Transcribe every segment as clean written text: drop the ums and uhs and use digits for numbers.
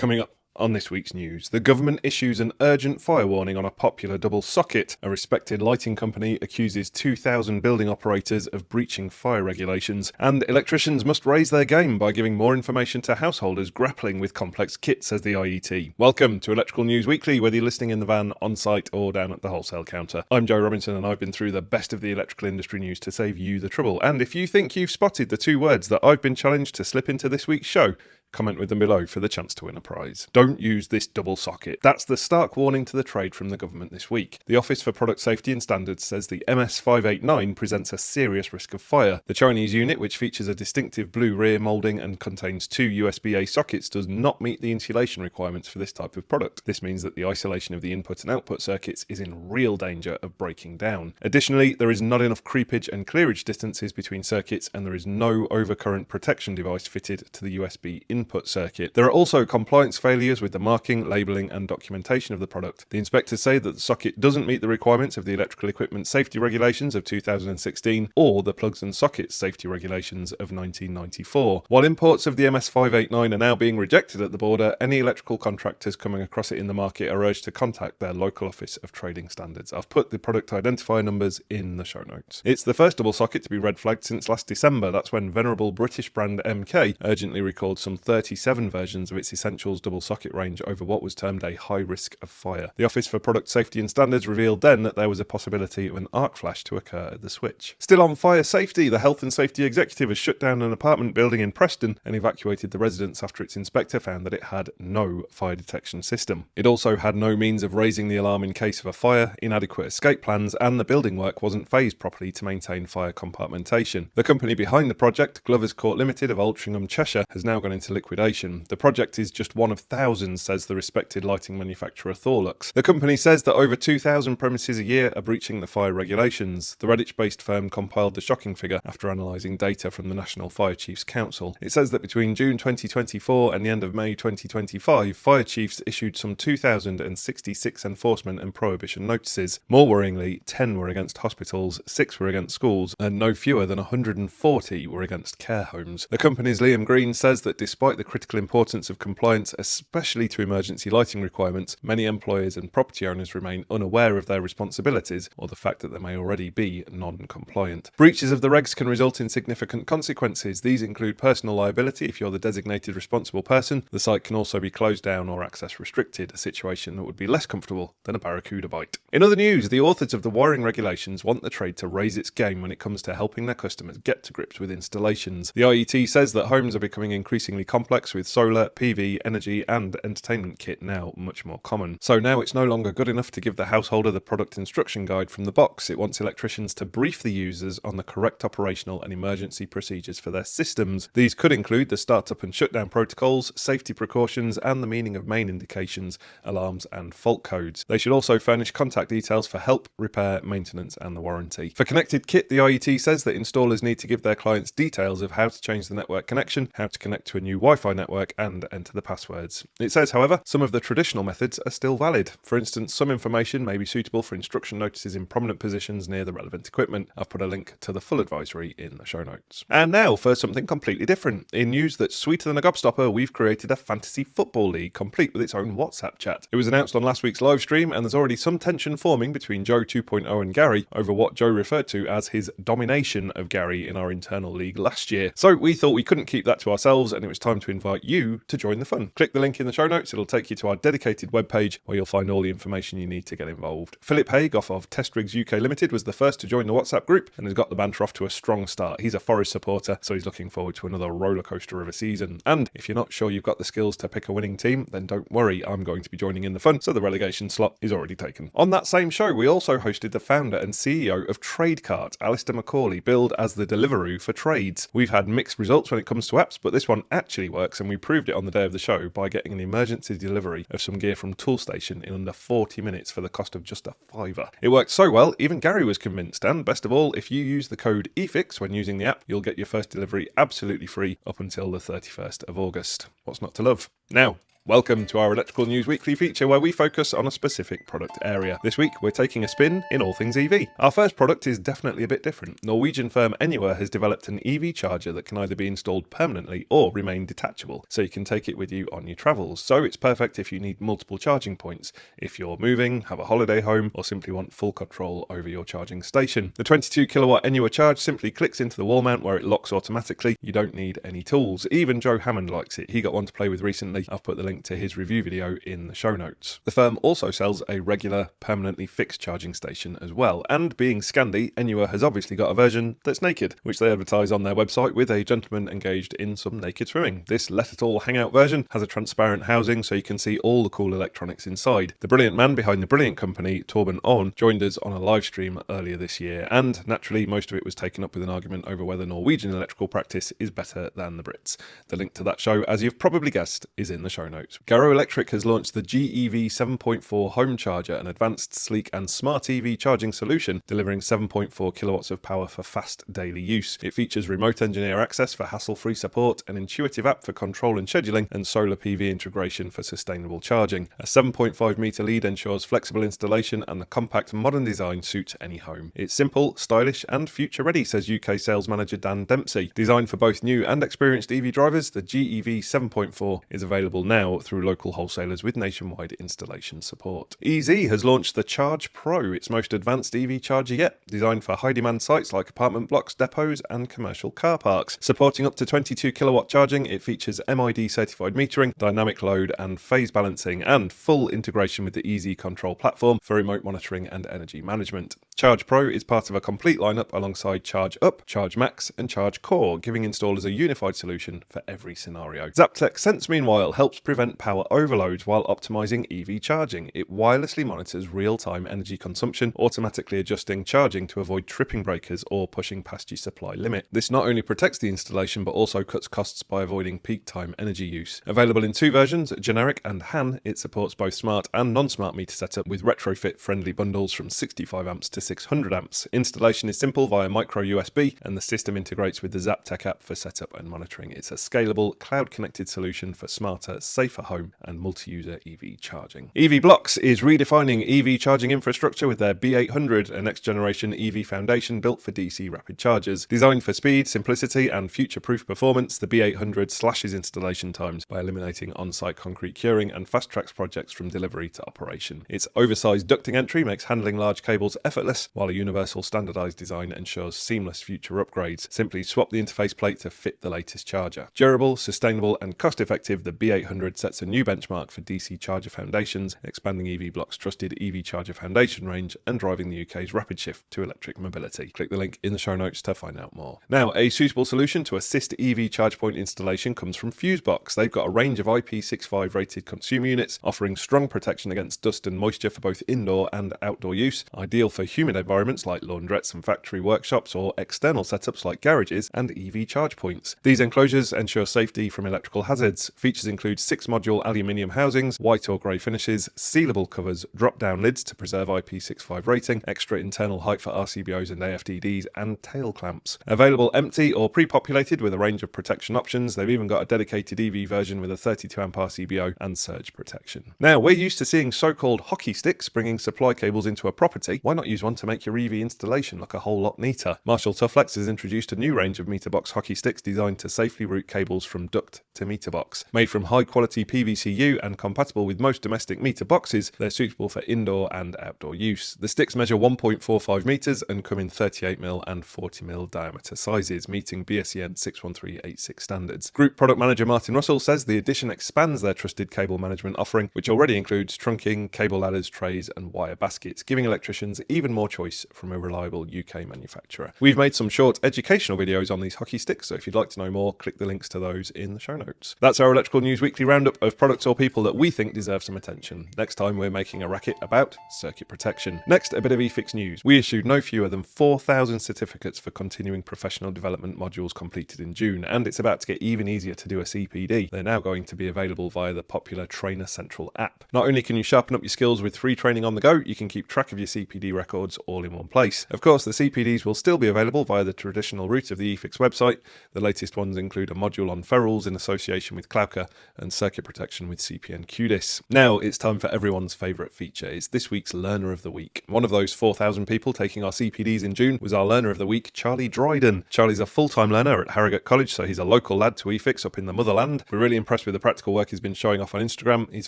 Coming up on this week's news, the government issues an urgent fire warning on a popular double socket. A respected lighting company accuses 2,000 building operators of breaching fire regulations, and electricians must raise their game by giving more information to householders grappling with complex kit, says the IET. Welcome to Electrical News Weekly, whether you're listening in the van, on site or down at the wholesale counter. I'm Joe Robinson and I've been through the best of the electrical industry news to save you the trouble. And if you think you've spotted the two words that I've been challenged to slip into this week's show, comment with them below for the chance to win a prize. Don't use this double socket. That's the stark warning to the trade from the government this week. The Office for Product Safety and Standards says the MS589 presents a serious risk of fire. The Chinese unit, which features a distinctive blue rear moulding and contains two USB-A sockets, does not meet the insulation requirements for this type of product. This means that the isolation of the input and output circuits is in real danger of breaking down. Additionally, there is not enough creepage and clearage distances between circuits, and there is no overcurrent protection device fitted to the USB input circuit. There are also compliance failures with the marking, labelling and documentation of the product. The inspectors say that the socket doesn't meet the requirements of the Electrical Equipment Safety Regulations of 2016 or the Plugs and Sockets Safety Regulations of 1994. While imports of the MS589 are now being rejected at the border, any electrical contractors coming across it in the market are urged to contact their local Office of Trading Standards. I've put the product identifier numbers in the show notes. It's the first double socket to be red flagged since last December. That's when venerable British brand MK urgently recalled some 37 versions of its Essentials double socket range over what was termed a high risk of fire. The Office for Product Safety and Standards revealed then that there was a possibility of an arc flash to occur at the switch. Still on fire safety, the Health and Safety Executive has shut down an apartment building in Preston and evacuated the residents after its inspector found that it had no fire detection system. It also had no means of raising the alarm in case of a fire, inadequate escape plans, and the building work wasn't phased properly to maintain fire compartmentation. The company behind the project, Glover's Court Limited of Altrincham, Cheshire, has now gone into liquidation. The project is just one of thousands, says the respected lighting manufacturer Tufflex. The company says that over 2,000 premises a year are breaching the fire regulations. The Redditch-based firm compiled the shocking figure after analysing data from the National Fire Chiefs Council. It says that between June 2024 and the end of May 2025, fire chiefs issued some 2,066 enforcement and prohibition notices. More worryingly, 10 were against hospitals, 6 were against schools, and no fewer than 140 were against care homes. The company's Liam Green says that despite the critical importance of compliance, especially to emergency lighting requirements, many employers and property owners remain unaware of their responsibilities or the fact that they may already be non-compliant. Breaches of the regs can result in significant consequences. These include personal liability if you're the designated responsible person. The site can also be closed down or access restricted, a situation that would be less comfortable than a barracuda bite. In other news, the authors of the wiring regulations want the trade to raise its game when it comes to helping their customers get to grips with installations. The IET says that homes are becoming increasingly complex, with solar, PV, energy and entertainment kit now much more common. So now it's no longer good enough to give the householder the product instruction guide from the box. It wants electricians to brief the users on the correct operational and emergency procedures for their systems. These could include the startup and shutdown protocols, safety precautions and the meaning of main indications, alarms and fault codes. They should also furnish contact details for help, repair, maintenance and the warranty. For connected kit, the IET says that installers need to give their clients details of how to change the network connection, how to connect to a new Wi-Fi network and enter the passwords. It says, however, some of the traditional methods are still valid. For instance, some information may be suitable for instruction notices in prominent positions near the relevant equipment. I've put a link to the full advisory in the show notes. And now for something completely different. In news that's sweeter than a gobstopper, we've created a fantasy football league complete with its own WhatsApp chat. It was announced on last week's live stream and there's already some tension forming between Joe 2.0 and Gary over what Joe referred to as his domination of Gary in our internal league last year. So we thought we couldn't keep that to ourselves and it was time to invite you to join the fun. Click the link in the show notes, it'll take you to our dedicated webpage where you'll find all the information you need to get involved. Philip Haig off of Test Rigs UK Limited was the first to join the WhatsApp group and has got the banter off to a strong start. He's a Forest supporter, so he's looking forward to another rollercoaster of a season. And if you're not sure you've got the skills to pick a winning team, then don't worry, I'm going to be joining in the fun, so the relegation slot is already taken. On that same show, we also hosted the founder and CEO of TradeCart, Alistair McCauley, billed as the Deliveroo for trades. We've had mixed results when it comes to apps, but this one actually works and we proved it on the day of the show by getting an emergency delivery of some gear from Toolstation in under 40 minutes for the cost of just a £5. It worked so well, even Gary was convinced, and best of all, if you use the code eFIXX when using the app, you'll get your first delivery absolutely free up until the 31st of August. What's not to love? Now, Welcome to our Electrical News Weekly feature where we focus on a specific product area. This week we're taking a spin in all things EV. Our first product is definitely a bit different. Norwegian firm Anywhere has developed an EV charger that can either be installed permanently or remain detachable, so you can take it with you on your travels. So it's perfect if you need multiple charging points, if you're moving, have a holiday home, or simply want full control over your charging station. The 22 kilowatt Anywhere charge simply clicks into the wall mount where it locks automatically. You don't need any tools. Even Joe Hammond likes it. He got one to play with recently. I've put the link to his review video in the show notes. The firm also sells a regular, permanently fixed charging station as well, and being Scandi, Anywhere has obviously got a version that's naked, which they advertise on their website with a gentleman engaged in some naked swimming. This let it all hang out version has a transparent housing so you can see all the cool electronics inside. The brilliant man behind the brilliant company, Torben On, joined us on a live stream earlier this year, and naturally most of it was taken up with an argument over whether Norwegian electrical practice is better than the Brits. The link to that show, as you've probably guessed, is in the show notes. Garo Electric has launched the GEV 7.4 home charger, an advanced, sleek and smart EV charging solution delivering 7.4 kilowatts of power for fast daily use. It features remote engineer access for hassle-free support, an intuitive app for control and scheduling, and solar PV integration for sustainable charging. A 7.5 metre lead ensures flexible installation, and the compact modern design suits any home. It's simple, stylish and future-ready, says UK sales manager Dan Dempsey. Designed for both new and experienced EV drivers, the GEV 7.4 is available now through local wholesalers with nationwide installation support. Easee has launched the Charge Pro, its most advanced EV charger yet, designed for high-demand sites like apartment blocks, depots and commercial car parks. Supporting up to 22 kilowatt charging, it features MID certified metering, dynamic load and phase balancing, and full integration with the Easee control platform for remote monitoring and energy management. Charge Pro is part of a complete lineup alongside Charge Up, Charge Max and Charge Core, giving installers a unified solution for every scenario. Zaptec Sense, meanwhile, helps prevent power overloads while optimizing EV charging. It wirelessly monitors real-time energy consumption, automatically adjusting charging to avoid tripping breakers or pushing past your supply limit. This not only protects the installation but also cuts costs by avoiding peak time energy use. Available in two versions, generic and HAN, it supports both smart and non-smart meter setup with retrofit-friendly bundles from 65 amps to 600 amps. Installation is simple via micro USB, and the system integrates with the Zaptec app for setup and monitoring. It's a scalable, cloud-connected solution for smarter, safer home and multi-user EV charging. eFIXX is redefining EV charging infrastructure with their B800, a next-generation EV foundation built for DC rapid chargers. Designed for speed, simplicity and future-proof performance, the B800 slashes installation times by eliminating on-site concrete curing and fast-tracks projects from delivery to operation. Its oversized ducting entry makes handling large cables effortless, while a universal standardized design ensures seamless future upgrades. Simply swap the interface plate to fit the latest charger. Durable, sustainable and cost-effective, the B800 sets a new benchmark for DC charger foundations, expanding eVBlock's trusted EV charger foundation range and driving the UK's rapid shift to electric mobility. Click the link in the show notes to find out more. Now, a suitable solution to assist EV charge point installation comes from FuseBox. They've got a range of IP65 rated consumer units offering strong protection against dust and moisture for both indoor and outdoor use, ideal for humid environments like laundrettes and factory workshops or external setups like garages and EV charge points. These enclosures ensure safety from electrical hazards. Features include 6-module aluminium housings, white or grey finishes, sealable covers, drop-down lids to preserve IP65 rating, extra internal height for RCBOs and AFDDs, and tail clamps. Available empty or pre-populated with a range of protection options. They've even got a dedicated EV version with a 32 amp RCBO and surge protection. Now, we're used to seeing so-called hockey sticks bringing supply cables into a property. Why not use one to make your EV installation look a whole lot neater? Marshall Tufflex has introduced a new range of meterbox hockey sticks designed to safely route cables from duct to meterbox. Made from high-quality PVCU and compatible with most domestic meter boxes, they're suitable for indoor and outdoor use. The sticks measure 1.45 metres and come in 38mm and 40mm diameter sizes, meeting BSEN 61386 standards. Group Product Manager Martin Russell says the addition expands their trusted cable management offering, which already includes trunking, cable ladders, trays and wire baskets, giving electricians even more choice from a reliable UK manufacturer. We've made some short educational videos on these hockey sticks, so if you'd like to know more, click the links to those in the show notes. That's our Electrical News Weekly roundup of products or people that we think deserve some attention. Next time we're making a racket about circuit protection. Next, a bit of eFIXX news. We issued no fewer than 4,000 certificates for continuing professional development modules completed in June, and it's about to get even easier to do a CPD. They're now going to be available via the popular Trainer Central app. Not only can you sharpen up your skills with free training on the go, you can keep track of your CPD records components all in one place. Of course, the CPDs will still be available via the traditional route of the eFIXX website. The latest ones include a module on ferrules in association with Klauke and circuit protection with CPN QDIS. Now it's time for everyone's favourite feature. It's this week's Learner of the Week. One of those 4,000 people taking our CPDs in June was our Learner of the Week, Charlie Dryden. Charlie's a full-time learner at Harrogate College, so he's a local lad to eFIXX up in the motherland. We're really impressed with the practical work he's been showing off on Instagram. He's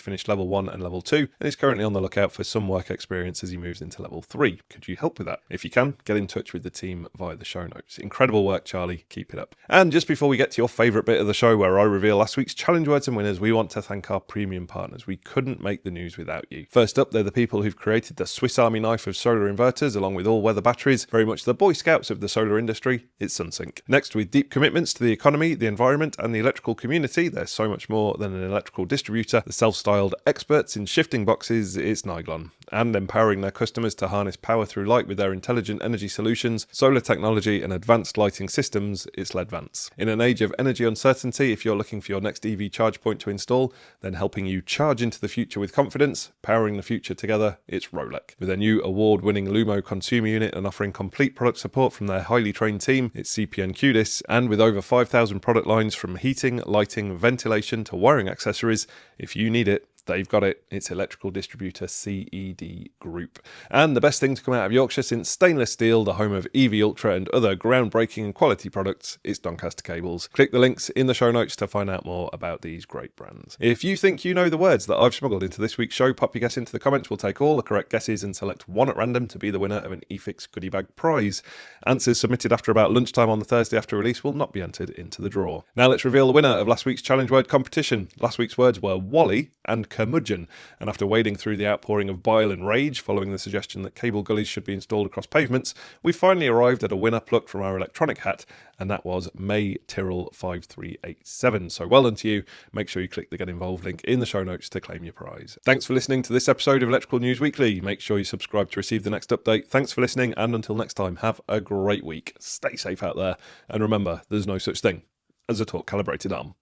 finished level 1 and level 2, and he's currently on the lookout for some work experience as he moves into level 3. Could you help with that? If you can, get in touch with the team via the show notes. Incredible work, Charlie. Keep it up. And just before we get to your favourite bit of the show where I reveal last week's challenge words and winners, we want to thank our premium partners. We couldn't make the news without you. First up, they're the people who've created the Swiss Army knife of solar inverters along with all-weather batteries, very much the Boy Scouts of the solar industry. It's SunSync. Next, with deep commitments to the economy, the environment and the electrical community, they're so much more than an electrical distributor. The self-styled experts in shifting boxes, it's Niglon. And empowering their customers to harness power through light with their intelligent energy solutions, solar technology and advanced lighting systems, it's Ledvance. In an age of energy uncertainty, if you're looking for your next EV charge point to install, then helping you charge into the future with confidence, powering the future together, it's Rolec. With their new award-winning Lumo consumer unit and offering complete product support from their highly trained team, it's CPN QDIS, and with over 5,000 product lines from heating, lighting, ventilation to wiring accessories, if you need it, they've got it. It's electrical distributor CED Group. And the best thing to come out of Yorkshire since stainless steel, the home of EV Ultra and other groundbreaking and quality products, is Doncaster Cables. Click the links in the show notes to find out more about these great brands. If you think you know the words that I've smuggled into this week's show, pop your guess into the comments. We'll take all the correct guesses and select one at random to be the winner of an eFIXX goodie bag prize. Answers submitted after about lunchtime on the Thursday after release will not be entered into the draw. Now let's reveal the winner of last week's challenge word competition. Last week's words were Wally and curmudgeon, and after wading through the outpouring of bile and rage following the suggestion that cable gullies should be installed across pavements, we finally arrived at a winner plucked from our electronic hat, and that was May Tyrrell 5387. So well done to you. Make sure you click the Get Involved link in the show notes to claim your prize. Thanks for listening to this episode of Electrical News Weekly. Make sure you subscribe to receive the next update. Thanks for listening, and until next time, have a great week. Stay safe out there, and remember, there's no such thing as a torque calibrated arm.